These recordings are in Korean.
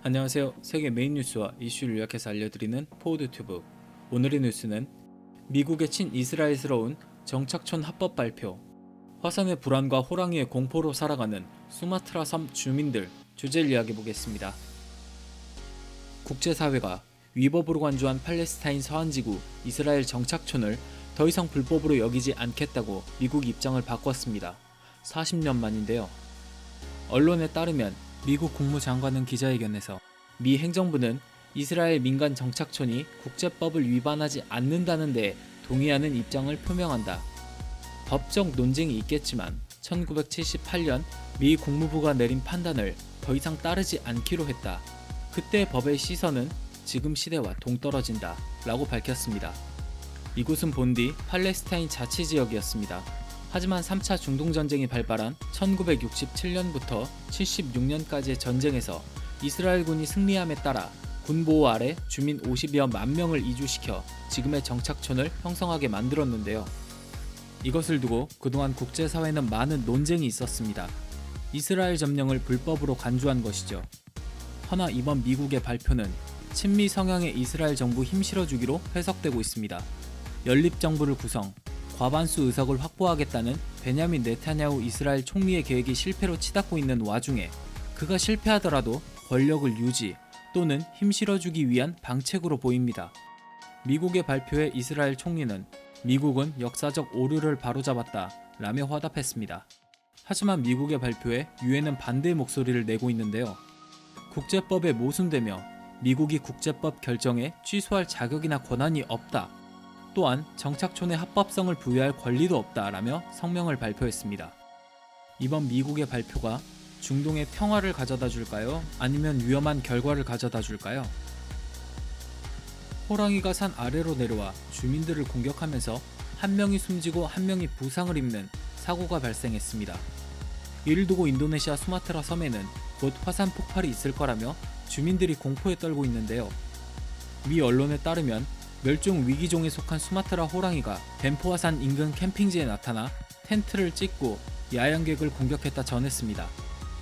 안녕하세요. 세계 메인 뉴스와 이슈를 요약해서 알려드리는 포워드튜브. 오늘의 뉴스는 미국의 친이스라엘스러운 정착촌 합법 발표, 화산의 불안과 호랑이의 공포로 살아가는 수마트라 섬 주민들 주제를 이야기해보겠습니다. 국제사회가 위법으로 간주한 팔레스타인 서안지구 이스라엘 정착촌을 더 이상 불법으로 여기지 않겠다고 미국 입장을 바꿨습니다. 40년 만인데요. 언론에 따르면 미국 국무장관은 기자회견에서 미 행정부는 이스라엘 민간 정착촌이 국제법을 위반하지 않는다는 데 동의하는 입장을 표명한다. 법적 논쟁이 있겠지만 1978년 미 국무부가 내린 판단을 더 이상 따르지 않기로 했다. 그때 법의 시선은 지금 시대와 동떨어진다 라고 밝혔습니다. 이곳은 본디 팔레스타인 자치지역이었습니다. 하지만 3차 중동전쟁이 발발한 1967년부터 76년까지의 전쟁에서 이스라엘군이 승리함에 따라 군보호 아래 주민 50여 만 명을 이주시켜 지금의 정착촌을 형성하게 만들었는데요. 이것을 두고 그동안 국제사회는 많은 논쟁이 있었습니다. 이스라엘 점령을 불법으로 간주한 것이죠. 허나 이번 미국의 발표는 친미 성향의 이스라엘 정부 힘실어주기로 해석되고 있습니다. 연립정부를 구성, 과반수 의석을 확보하겠다는 베냐민 네타냐후 이스라엘 총리의 계획이 실패로 치닫고 있는 와중에 그가 실패하더라도 권력을 유지 또는 힘실어주기 위한 방책으로 보입니다. 미국의 발표에 이스라엘 총리는 미국은 역사적 오류를 바로잡았다 라며 화답했습니다. 하지만 미국의 발표에 유엔은 반대의 목소리를 내고 있는데요. 국제법에 모순되며 미국이 국제법 결정에 취소할 자격이나 권한이 없다. 또한 정착촌의 합법성을 부여할 권리도 없다라며 성명을 발표했습니다. 이번 미국의 발표가 중동의 평화를 가져다 줄까요? 아니면 위험한 결과를 가져다 줄까요? 호랑이가 산 아래로 내려와 주민들을 공격하면서 한 명이 숨지고 한 명이 부상을 입는 사고가 발생했습니다. 이를 두고 인도네시아 수마트라 섬에는 곧 화산 폭발이 있을 거라며 주민들이 공포에 떨고 있는데요. 미 언론에 따르면 멸종 위기종에 속한 수마트라 호랑이가 덴포화산 인근 캠핑지에 나타나 텐트를 찢고 야영객을 공격했다 전했습니다.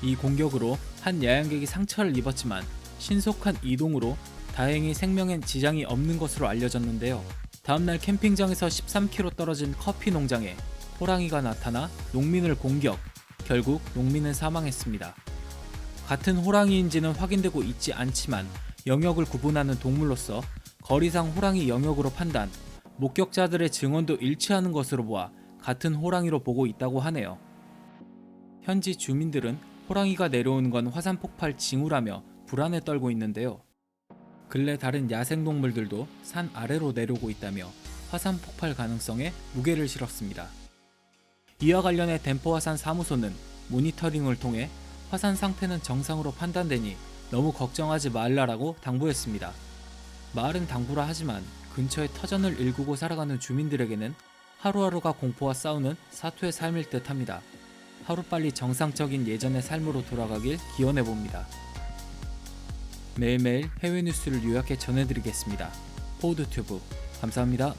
이 공격으로 한 야영객이 상처를 입었지만 신속한 이동으로 다행히 생명엔 지장이 없는 것으로 알려졌는데요. 다음날 캠핑장에서 13km 떨어진 커피 농장에 호랑이가 나타나 농민을 공격, 결국 농민은 사망했습니다. 같은 호랑이인지는 확인되고 있지 않지만 영역을 구분하는 동물로서 거리상 호랑이 영역으로 판단, 목격자들의 증언도 일치하는 것으로 보아 같은 호랑이로 보고 있다고 하네요. 현지 주민들은 호랑이가 내려오는 건 화산 폭발 징후라며 불안에 떨고 있는데요. 근래 다른 야생동물들도 산 아래로 내려오고 있다며 화산 폭발 가능성에 무게를 실었습니다. 이와 관련해 덴포화산 사무소는 모니터링을 통해 화산 상태는 정상으로 판단되니 너무 걱정하지 말라라고 당부했습니다. 말은 당부라 하지만 근처에 터전을 일구고 살아가는 주민들에게는 하루하루가 공포와 싸우는 사투의 삶일 듯합니다. 하루빨리 정상적인 예전의 삶으로 돌아가길 기원해봅니다. 매일매일 해외 뉴스를 요약해 전해드리겠습니다. 포워드튜브 감사합니다.